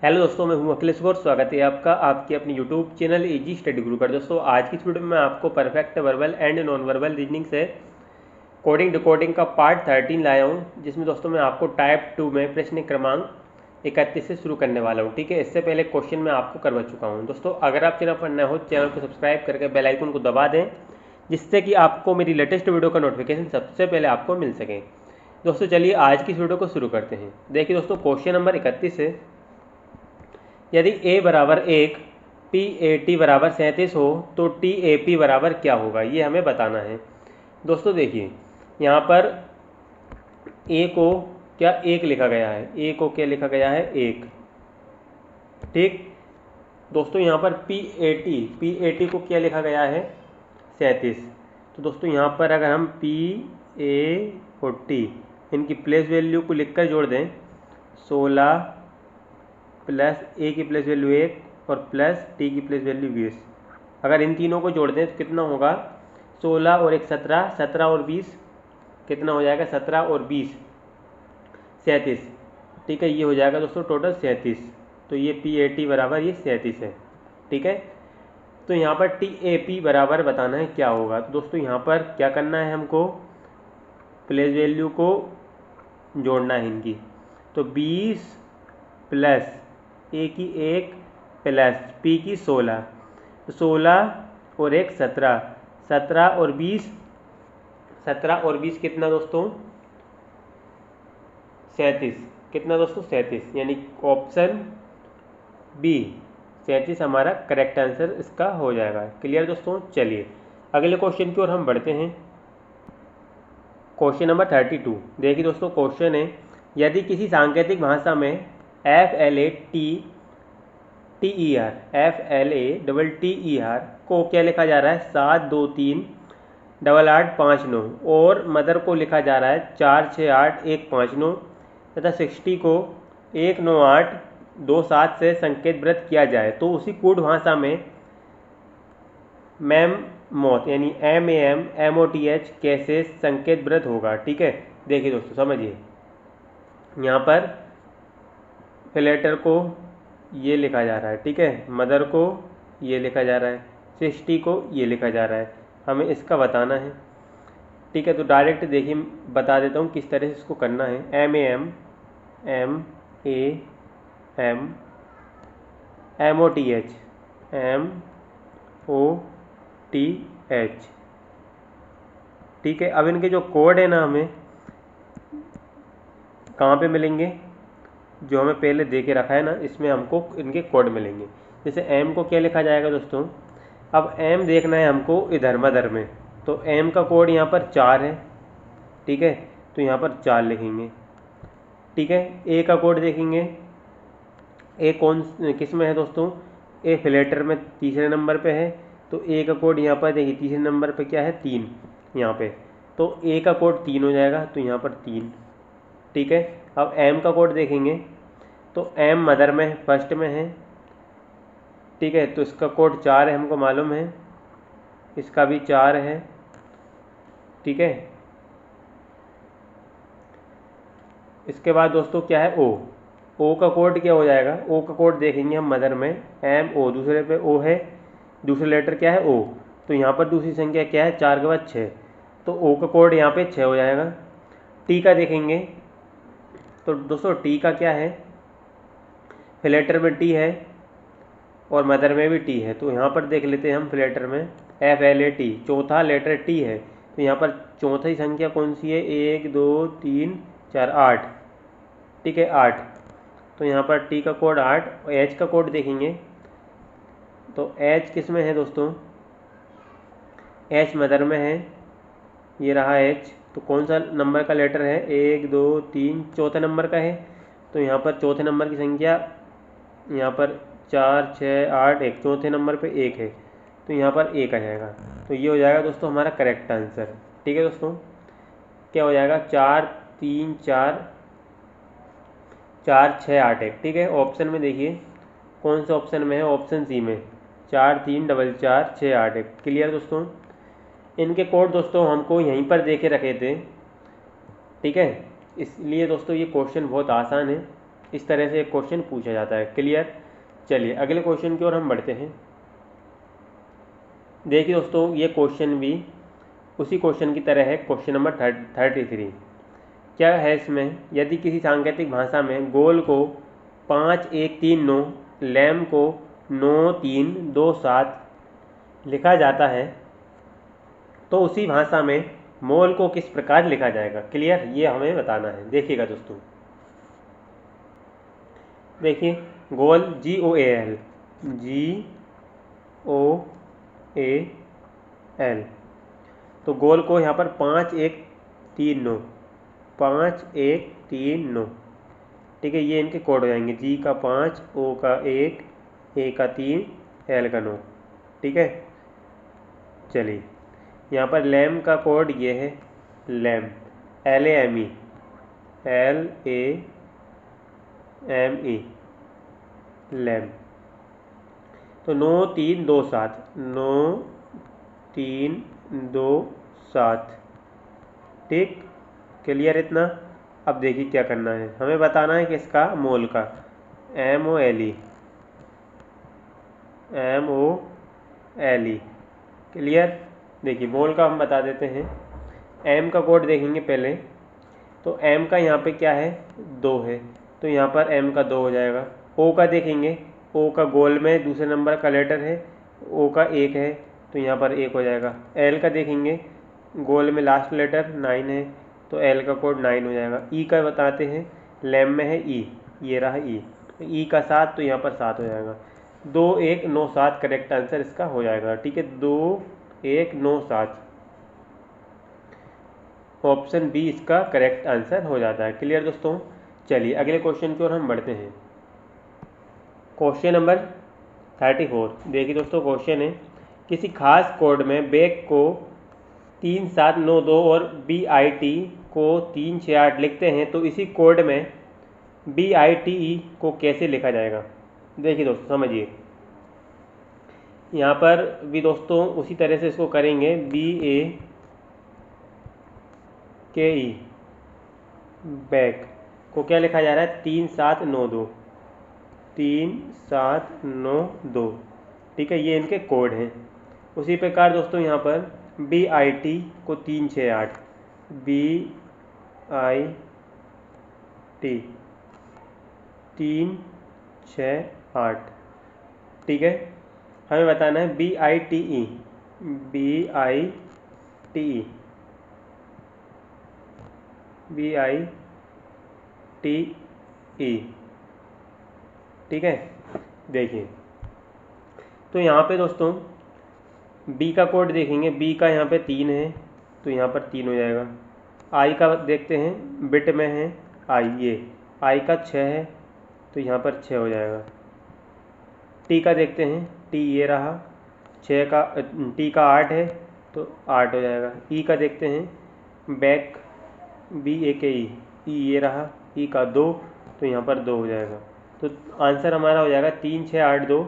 Hello दोस्तों, मैं हूं अखिलेश गौर। स्वागत है आपका आपके अपने यूट्यूब चैनल इजी स्टडी गुरु पर। दोस्तों आज की इस वीडियो में मैं आपको perfect verbal and non verbal reasoning से कोडिंग डिकोडिंग का पार्ट 13 लाया हूं, जिसमें दोस्तों मैं आपको टाइप 2 में प्रश्न क्रमांक 31 से शुरू करने वाला हूं। ठीक है, इससे पहले क्वेश्चन मैं आपको करवा चुका हूं। दोस्तों अगर आप चैनल पर नए हो, चैनल को सब्सक्राइब करके बेल आइकन को दबा दें, जिससे कि आपको मेरी लेटेस्ट वीडियो का नोटिफिकेशन सबसे पहले आपको मिल सके। दोस्तों चलिए आज की इस वीडियो को शुरू करते हैं। देखिए दोस्तों, क्वेश्चन नंबर 31 है, यदि a बराबर 1 पी ए टी बराबर 37 हो तो टी ए पी बराबर क्या होगा, ये हमें बताना है। दोस्तों देखिए, यहाँ पर a को क्या 1 लिखा गया है, a को क्या लिखा गया है 1। ठीक दोस्तों, यहाँ पर पी ए टी को क्या लिखा गया है 37। तो दोस्तों यहाँ पर अगर हम पी ए और टी इनकी प्लेस वैल्यू को लिखकर जोड़ दें, 16 प्लस ए की प्लेस वैल्यू 1 और प्लस टी की प्लेस वैल्यू 20। अगर इन तीनों को जोड़ दें तो कितना होगा, 16 और 1 17, 17 और 20 कितना हो जाएगा, 17 और 20 37। ठीक है, ये हो जाएगा दोस्तों टोटल 37। तो ये पी ए टी बराबर ये 37 है। ठीक है, तो यहाँ पर टी ए पी बराबर बताना है क्या होगा। तो दोस्तों यहाँ पर क्या करना है, हमको प्लेस वैल्यू को जोड़ना है इनकी। तो 20 प्लस ए की 1 प्लस पी की 16, तो 16 और 1 17, 17 और 20, 17 और 20 कितना दोस्तों 37, कितना दोस्तों 37, यानी ऑप्शन बी 37 हमारा करेक्ट आंसर इसका हो जाएगा। क्लियर दोस्तों, चलिए अगले क्वेश्चन की ओर हम बढ़ते हैं। Question number 32। देखिए दोस्तों, क्वेश्चन है, यदि किसी सांकेतिक भाषा में F L A T T E R को क्या लिखा जा रहा है 7 2 3 8 8 5 9 और मदर को लिखा जा रहा है 4 6 8 1 5 9 तथा 60 को 1 9 8 2 7 से संकेत वृत्त किया जाए, तो उसी कूट भाषा में मैम मौत यानी MAMMOTH कैसे संकेत वृत्त होगा। ठीक है, देखिए दोस्तों समझिए, यहाँ पर फिलेटर को ये लिखा जा रहा है, ठीक है, मदर को ये लिखा जा रहा है, 60 को ये लिखा जा रहा है, हमें इसका बताना है। ठीक है, तो डायरेक्ट देखिए बता देता हूँ किस तरह से इसको करना है। MAMMOTH ठीक है, अब इनके जो कोड है ना, हमें कहाँ पे मिलेंगे, जो हमें पहले दे के रखा है ना, इसमें हमको इनके कोड मिलेंगे। जैसे M को क्या लिखा जाएगा दोस्तों, अब M देखना है हमको इधर मदर में, तो M का कोड यहाँ पर 4 है। ठीक है, तो यहाँ पर 4 लिखेंगे। ठीक है, A का कोड देखेंगे, A कौन किस में है दोस्तों, A फिलेटर में तीसरे नंबर पे है, तो A का कोड यहाँ पर देखिए तीसरे नंबर पे क्या है 3 यहाँ पे, तो A का कोड 3 हो जाएगा, तो यहाँ पर 3। ठीक है, अब M का कोड देखेंगे, तो M मदर में फर्स्ट में है। ठीक है, तो इसका कोड 4 है, हमको मालूम है, इसका भी 4 है। ठीक है, इसके बाद दोस्तों क्या है O का कोड क्या हो जाएगा, O का कोड देखेंगे हम मदर में MO, दूसरे पे O है, दूसरे लेटर क्या है O, तो यहाँ पर दूसरी संख्या क्या है 4 के बाद 6, तो O का कोड यहाँ पे 6 हो जाएगा। T का देखेंगे, तो दोस्तों T का क्या है, फिलेटर में T है और मदर में भी T है, तो यहाँ पर देख लेते हैं हम फिलेटर में FLAT, चौथा लेटर T है, तो यहाँ पर चौथी संख्या कौन सी है, 1 2 3 4 8। ठीक है 8, तो यहाँ पर T का कोड 8। और H का कोड देखेंगे, तो H किस में है दोस्तों, H मदर में है, ये रहा H, तो कौन सा नंबर का लेटर है, 1 2 3 चौथे नंबर का है, तो यहाँ पर चौथे नंबर की संख्या यहाँ पर 4 6 8 1, चौथे नंबर पे 1 है, तो यहाँ पर 1 आ जाएगा। तो ये हो जाएगा दोस्तों हमारा करेक्ट आंसर। ठीक है दोस्तों, क्या हो जाएगा 4 3 4 4 6 8 1। ठीक है, ऑप्शन में देखिए कौन से ऑप्शन में है, ऑप्शन सी में 4 3 4 4 6 8 1। क्लियर दोस्तों, इनके कोड दोस्तों हमको यहीं पर दे के रखे थे। ठीक है, इसलिए दोस्तों ये क्वेश्चन बहुत आसान है, इस तरह से एक क्वेश्चन पूछा जाता है। क्लियर। चलिए अगले क्वेश्चन की ओर हम बढ़ते हैं। देखिए दोस्तों, ये क्वेश्चन भी उसी क्वेश्चन की तरह है, क्वेश्चन नंबर 33। क्या है इसमें, यदि किसी सांकेतिक भाषा में गोल को 5 1 3 9, लैम को 9 3 2 7 लिखा जाता है तो उसी भाषा में मोल को किस प्रकार लिखा जाएगा। क्लियर, ये हमें बताना है। देखिएगा दोस्तों, देखिए गोल GOAL, GOAL, तो गोल को यहाँ पर 5 1 3 9, 5 1 3 9, ठीक है। ये इनके कोड हो जाएंगे, G का 5, O का 1, A का 3, L का 9, ठीक है। चलिए यहाँ पर लैम का कोड ये है, लैम LAME, LAME, लैम। तो 9 3 2 7, 9 3 2 7, ठीक। क्लियर इतना। अब देखिए क्या करना है, हमें बताना है कि इसका मोल का MOLE, क्लियर। देखिए मोल का हम बता देते हैं। M का कोड देखेंगे पहले, तो M का यहाँ पे क्या है, 2 है, तो यहाँ पर M का 2 हो जाएगा। O का देखेंगे, O का गोल में दूसरे नंबर का लेटर है, O का 1 है, तो यहाँ पर 1 हो जाएगा। L का देखेंगे, गोल में लास्ट लेटर 9 है, तो L का कोड 9 हो जाएगा। E का बताते हैं, लैम में है E, ये रहा E, तो E का 7, तो यहाँ पर 7 हो जाएगा। 2 1 9 7 करेक्ट आंसर इसका हो जाएगा, ठीक है। 2 1 9 7, ऑप्शन बी इसका करेक्ट आंसर हो जाता है। क्लियर दोस्तों। चलिए अगले क्वेश्चन की ओर हम बढ़ते हैं। Question number 34। देखिए दोस्तों, क्वेश्चन है, किसी खास कोड में बैक को 3 7 9 2 और BIT को 3 6 8 लिखते हैं तो इसी कोड में BITE को कैसे लिखा जाएगा। देखिए दोस्तों समझिए, यहाँ पर भी दोस्तों उसी तरह से इसको करेंगे। BAKE, बैक को क्या लिखा जा रहा है, 3 7 9 2, 3 7 9 2, ठीक है। ये इनके कोड हैं। उसी प्रकार दोस्तों यहाँ पर BIT को 3 6 8, BIT 3 6 8, ठीक है। हमें बताना है BITE, ठीक है। देखिए तो यहाँ पे दोस्तों B का कोड देखेंगे, B का यहाँ पे 3 है, तो यहाँ पर 3 हो जाएगा। I का देखते हैं, बिट में है I, ये I का 6 है, तो यहाँ पर 6 हो जाएगा। T का देखते हैं, T ये रहा, 6 का T का 8 है, तो 8 हो जाएगा। E का देखते हैं, बैक BAKE, E ये रहा, E का 2, तो यहाँ पर 2 हो जाएगा। तो आंसर हमारा हो जाएगा 3 6 8 2,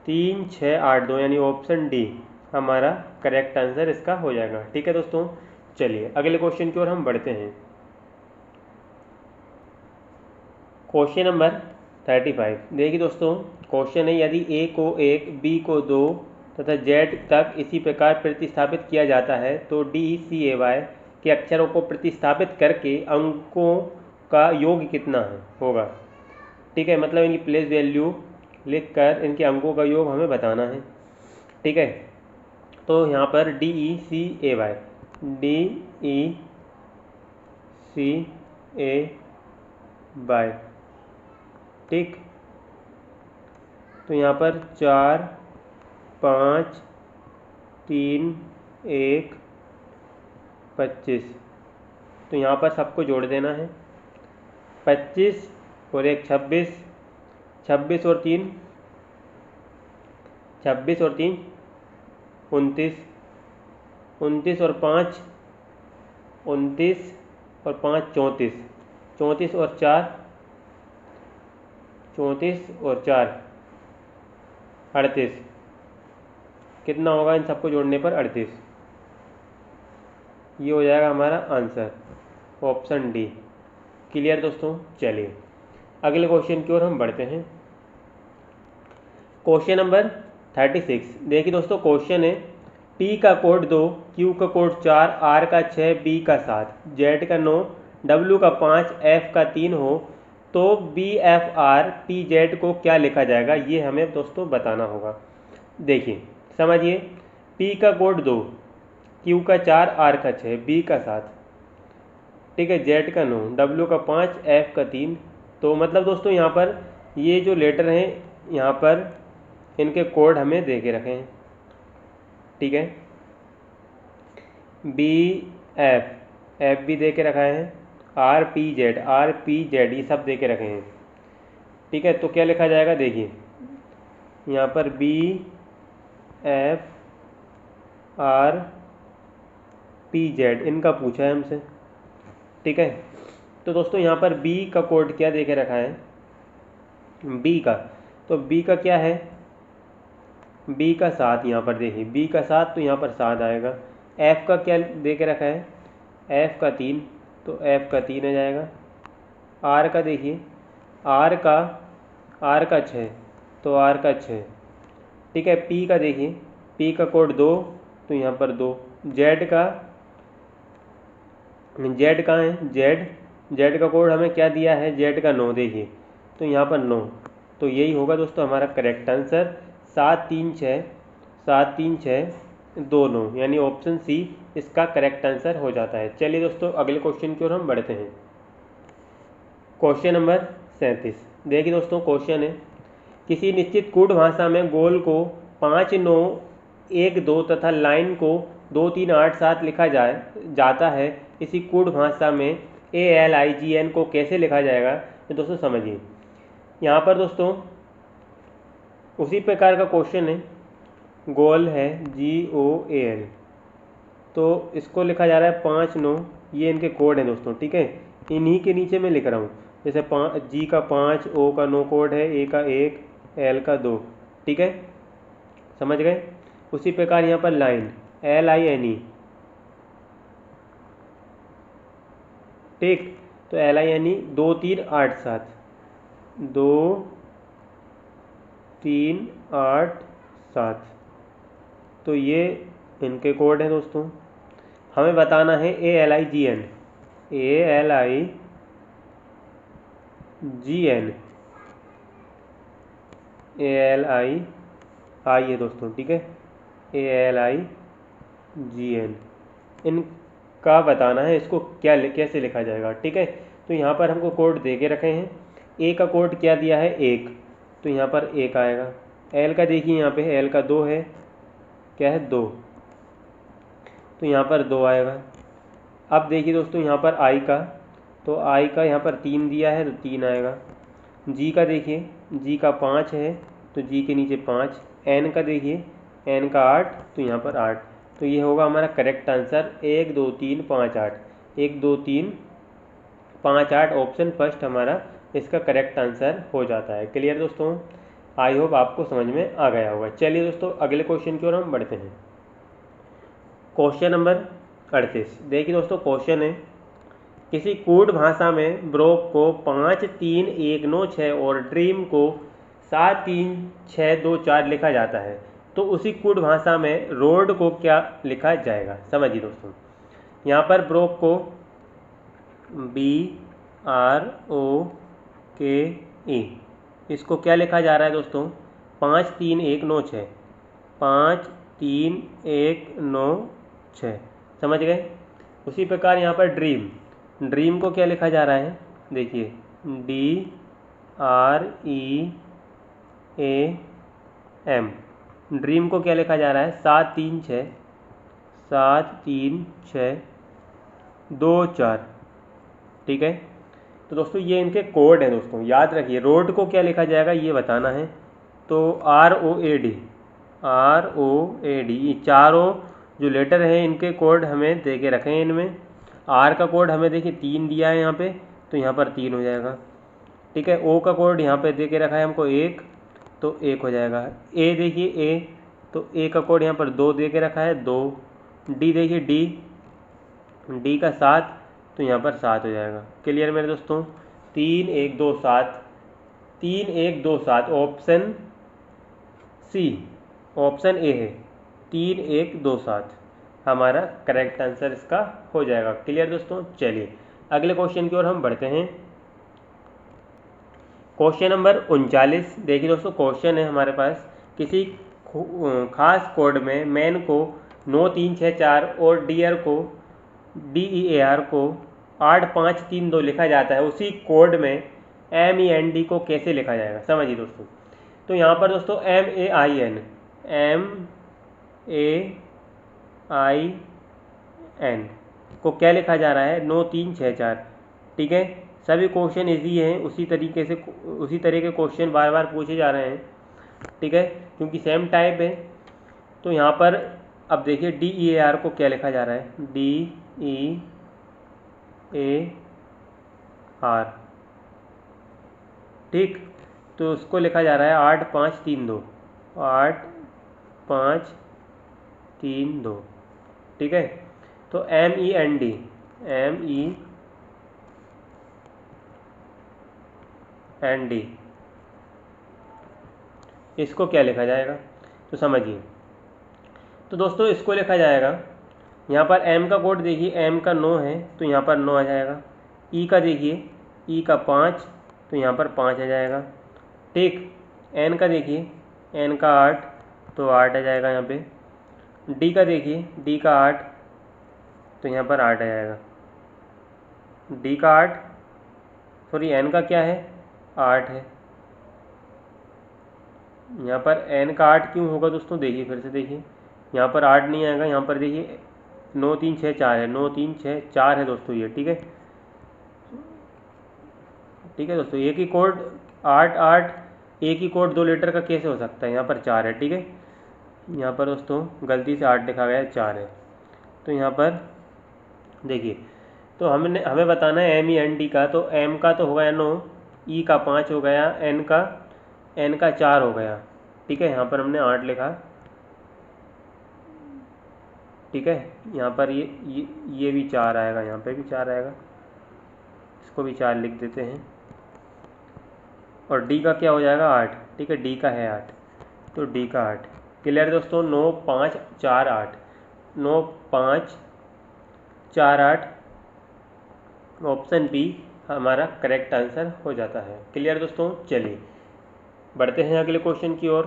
3 6 8 2, यानी ऑप्शन डी हमारा करेक्ट आंसर इसका हो जाएगा, ठीक है दोस्तों। चलिए अगले क्वेश्चन की ओर हम बढ़ते हैं। Question number 35। देखिए दोस्तों, क्वेश्चन है, यदि A को 1 B को 2 तथा Z तक इसी प्रकार प्रतिस्थापित किया जाता है तो DECAY के अक्षरों को प्रतिस्थापित करके अंकों का योग कितना होगा। ठीक है, मतलब इनकी प्लेस वैल्यू लिखकर इनके अंकों का योग हमें बताना है, ठीक है। तो यहाँ पर DECAY, ठीक। तो यहाँ पर 4 5 3 1 25, तो यहाँ पर सबको जोड़ देना है। 25 और 1 26, 26 और 3 29, 29 और 5 29 और 5 34, 34 और 4 38, कितना होगा इन सबको जोड़ने पर 38। ये हो जाएगा हमारा आंसर, ऑप्शन डी। क्लियर दोस्तों। चलिए अगले क्वेश्चन की ओर हम बढ़ते हैं। Question number 36। देखिए दोस्तों, क्वेश्चन है P का कोड 2, Q का कोड 4, R का 6, B का 7, Z का 9, W का 5, F का 3 हो तो BFR PZ को क्या लिखा जाएगा, ये हमें दोस्तों बताना होगा। देखिए समझिए, P का कोड 2, Q का 4, R का 6, B का 7, ठीक है, Z का 9, W का 5, F का 3। तो मतलब दोस्तों यहाँ पर ये जो लेटर हैं यहाँ पर इनके कोड हमें दे के रखे हैं, ठीक है। BF भी दे के रखा है, RPZ ये सब दे के रखे हैं, ठीक है। तो क्या लिखा जाएगा, देखिए यहाँ पर BFRPZ इनका पूछा है हमसे, ठीक है। तो दोस्तों यहाँ पर B का कोड क्या दे के रखा है, B का, तो B का क्या है, B का 7, यहाँ पर देखिए B का 7, तो यहाँ पर 7 आएगा। F का क्या दे के रखा है, F का 3, तो F का 3 आ जाएगा। R का देखिए, R का 6, तो R का 6, ठीक है। P का देखिए, P का कोड 2, तो यहाँ पर 2। Z कहाँ है, Z का कोड हमें क्या दिया है, Z का 9 देखिए, तो यहाँ पर 9, तो यही होगा दोस्तों हमारा करेक्ट आंसर। 7 3 6 2 9, यानी ऑप्शन सी इसका करेक्ट आंसर हो जाता है। चलिए दोस्तों अगले क्वेश्चन की ओर हम बढ़ते हैं। Question number 37। देखिए दोस्तों, क्वेश्चन है किसी निश्चित कूट भाषा में गोल को 5 9 1 2 तथा लाइन को 2 3 8 7 लिखा जाता है। इसी कूट भाषा में ALIGN को कैसे लिखा जाएगा, तो दोस्तों समझिए, यहाँ पर दोस्तों उसी प्रकार का क्वेश्चन है, गोल है GOAL, तो इसको लिखा जा रहा है 5 9, ये इनके कोड हैं दोस्तों, ठीक है। इन्हीं के नीचे मैं लिख रहा हूँ, जैसे G का 5, O का 9 कोड है, A का 1, L का 2, ठीक है, समझ गए। उसी प्रकार यहाँ पर लाइन LINE, ठीक, तो LINE 2 3 8 7, 2 3 8 7, तो ये इनके कोड हैं दोस्तों। हमें बताना है ALIGN है दोस्तों, ठीक है, ALIGN इनका बताना है, इसको कैसे लिखा जाएगा, ठीक है। तो यहाँ पर हमको कोड दे के रखे हैं। A का कोड क्या दिया है, 1, तो यहाँ पर 1 आएगा। L का देखिए, यहाँ पे L का 2 है, क्या है 2, तो यहाँ पर 2 आएगा। अब देखिए दोस्तों यहाँ पर I का, तो I का यहाँ पर 3 दिया है, तो 3 आएगा। G का देखिए, G का 5 है, तो G के नीचे 5। N का देखिए, N का 8, तो यहाँ पर 8, तो ये होगा हमारा करेक्ट आंसर 1 2 3 5 8, 1 2 3 5 8, ऑप्शन फर्स्ट हमारा इसका करेक्ट आंसर हो जाता है। क्लियर दोस्तों, आई होप आपको समझ में आ गया होगा। चलिए दोस्तों अगले क्वेश्चन की ओर हम बढ़ते हैं। Question number 38। देखिए दोस्तों, क्वेश्चन है किसी कूट भाषा में ब्रोक को 5 3 1 9 6 और ड्रीम को 7 3 6 2 4 लिखा जाता है, तो उसी कूट भाषा में रोड को क्या लिखा जाएगा। समझिए दोस्तों, यहाँ पर ब्रोक को BROKE, इसको क्या लिखा जा रहा है दोस्तों, 5 3 1 9 6, 5 3 1 9 6, समझ गए। उसी प्रकार यहाँ पर ड्रीम को क्या लिखा जा रहा है, देखिए DREAM, ड्रीम को क्या लिखा जा रहा है, 7 3 6 7 3 6 2 4, ठीक है। तो दोस्तों ये इनके कोड हैं दोस्तों, याद रखिए। रोड को क्या लिखा जाएगा ये बताना है, तो ROAD, ये चारों जो लेटर हैं इनके कोड हमें दे के रखे हैं। इनमें R का कोड हमें देखिए 3 दिया है यहाँ पे, तो यहाँ पर 3 हो जाएगा, ठीक है। O का कोड यहाँ पे दे के रखा है हमको 1, तो 1 हो जाएगा। A देखिए A, तो A का कोड यहाँ पर 2 दे के रखा है, 2। D देखिए D का 7, तो यहाँ पर 7 हो जाएगा। क्लियर मेरे दोस्तों, 3 1 2 7 3127 ऑप्शन सी, ऑप्शन ए है 3127 हमारा करेक्ट आंसर इसका हो जाएगा। क्लियर दोस्तों। चलिए अगले क्वेश्चन की ओर हम बढ़ते हैं। Question number 39। देखिए दोस्तों, क्वेश्चन है हमारे पास, किसी खास कोड में मैन को 9364 और डीआर को 8532 लिखा जाता है, उसी कोड में MEND को कैसे लिखा जाएगा। समझिए दोस्तों, तो यहाँ पर दोस्तों MAIN को क्या लिखा जा रहा है, 9364। ठीक है, सभी क्वेश्चन इजी हैं, उसी तरह के क्वेश्चन बार बार पूछे जा रहे हैं। ठीक है, क्योंकि सेम टाइप है। तो यहाँ पर अब देखिए DEAR को क्या लिखा जा रहा है, DEAR। ठीक, तो उसको लिखा जा रहा है 8532, 8532। ठीक है, तो MEND इसको क्या लिखा जाएगा, तो समझिए। तो दोस्तों इसको लिखा जाएगा, यहाँ पर M का कोड देखिए, M का 9 है तो यहाँ पर 9 आ जाएगा। E का देखिए, E का 5 तो यहाँ पर 5 आ जाएगा। ठीक, N का देखिए, N का 8 तो 8 आ जाएगा यहाँ पे। D का देखिए, D का 8 तो यहाँ पर 8 आ जाएगा। D का 8 सॉरी N का क्या है, 8 है। यहाँ पर N का 8 क्यों होगा दोस्तों, देखिए फिर से देखिए, यहाँ पर 8 नहीं आएगा, यहाँ पर देखिए 9364 है, 9364 है दोस्तों ये। ठीक है, ठीक है दोस्तों, एक ही कोड 8 एक ही कोड 2 लीटर का कैसे हो सकता है, यहाँ पर 4 है। ठीक है, यहाँ पर दोस्तों गलती से 8 लिखा गया है, 4 है। तो यहाँ पर देखिए, तो हमें बताना है MEND का, तो M का तो हो गया 9, E का 5 हो गया, N का 4 हो गया। ठीक है, यहाँ पर हमने 8 लिखा। ठीक है, यहाँ पर ये भी 4 आएगा, यहाँ पे भी 4 आएगा, इसको भी 4 लिख देते हैं। और D का क्या हो जाएगा, 8। ठीक है, D का है 8, तो D का 8। क्लियर दोस्तों, 9548, 9548 ऑप्शन बी हमारा करेक्ट आंसर हो जाता है। क्लियर दोस्तों। चलिए बढ़ते हैं अगले क्वेश्चन की ओर।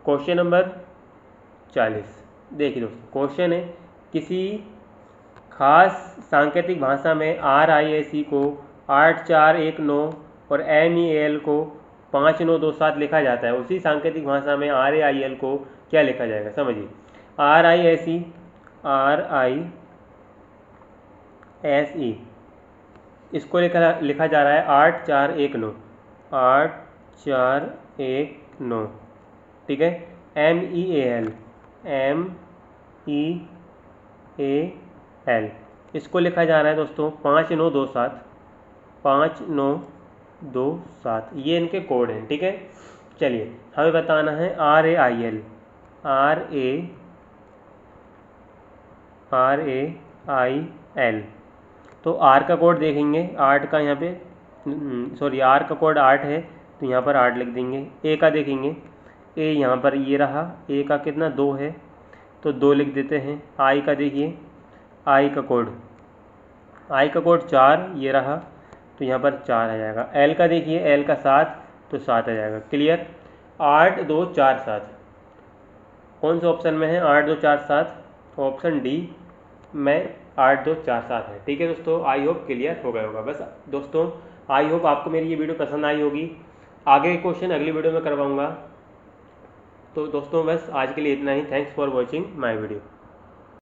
Question number 40। देखिए दोस्तों, क्वेश्चन है, किसी खास सांकेतिक भाषा में RISC को 8419 और MEAL को 5927 लिखा जाता है, उसी सांकेतिक भाषा में RAIL को क्या लिखा जाएगा। समझिए, RISC इसको लिखा जा रहा है 8419, 8419। ठीक है, MEAL इसको लिखा जा रहा है दोस्तों 5927, 5927। ये इनके कोड हैं। ठीक है, चलिए हमें बताना है RAIL, तो R का कोड देखेंगे, 8 का यहाँ पे सॉरी R का कोड 8 है तो यहाँ पर 8 लिख देंगे। A का देखेंगे, A यहाँ पर ये रहा, A का कितना 2 है तो 2 लिख देते हैं। I का देखिए, I का कोड 4 ये रहा तो यहाँ पर 4 आ जाएगा। L का देखिए, L का 7 तो 7 आ जाएगा। क्लियर। 8 2 4 7 कौन से ऑप्शन में है, 8 2 4 7 ऑप्शन डी में 8 2 4 7 है। ठीक है दोस्तों, आई होप क्लियर हो गया होगा। बस दोस्तों आई होप आपको मेरी ये वीडियो पसंद आई होगी। आगे के क्वेश्चन अगली वीडियो में करवाऊंगा। तो दोस्तों बस आज के लिए इतना ही। Thanks for watching my video.